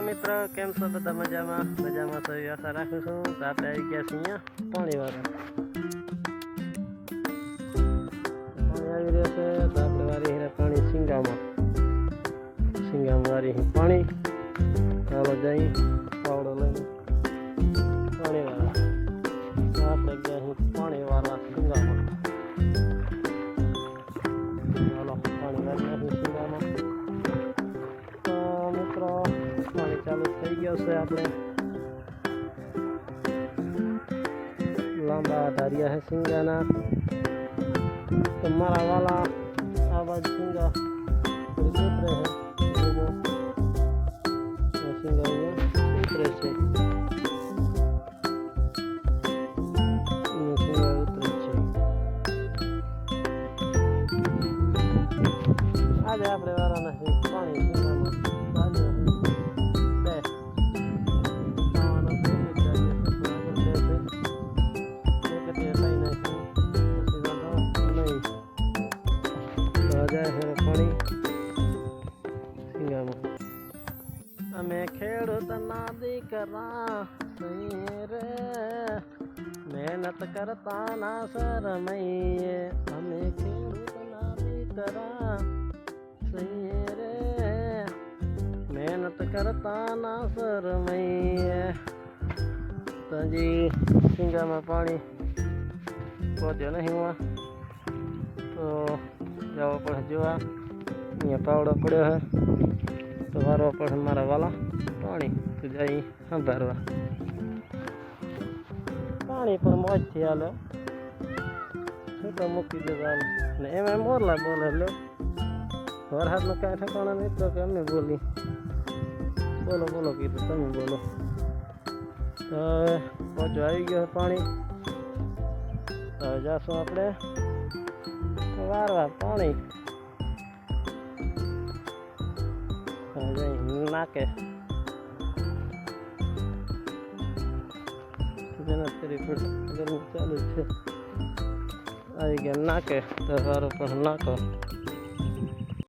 મિત્રો કેમ છો બધા મજામાં તો આશા રાખું છું તો આપણે આવી ગયા છીએ અહીંયા પાણી વાળા પાણી આવી રહ્યું છે તો આપણે વારી પાણી સિંગામાં વારી પાણી ચાલો જઈ પાવડો લઈને પાણી વાળા તો આપણે ગયા અહીં પાણી વાળા સિંગામાં ચાલો પાણી વાળી અહીં સિંગામાં તો મિત્રો પાણી ચાલુ થઈ ગયો છે આપણે લાંબા ધારિયા છે સિંગાના તો મારા વાલા આ બાજુ સિંગા થોડી ઉતરે છે સિંગા ઉતરે છે સિંગા ઉતરે છે આજે આપણે વાળાના પાણી સિંગામાં પાણી સિંગામાં અમે ખેડૂતના દીકરા રે મહેનત કરતા ના શરમઈએ અમે ખેડૂતના દીકરા રે મહેનત કરતા ના શરમઈએ તજી સિંગામાં પાણી પહોંચ્યો નહીં હું તો જવા પડે જોવા અહીંયા પાવડો પડ્યો છે તો વારવા પડે મારા વાલા પાણી તો જઈ સંભાળવા પાણી પણ મોજથી હાલે શું તો મૂકી દે હાલે ને એમાં મોરલા બોલે લે વરસાદનું કાંઈ ઠેકાણા નહીં તો કે અમે બોલી બોલો કીધું તમે બોલો તો પહોંચો આવી ગયો પાણી તો જઈશું આપણે વારવા પાણી નાકે ગરમી ચાલુ છે આવી ગયા નાકે તો વારો પણ નાખો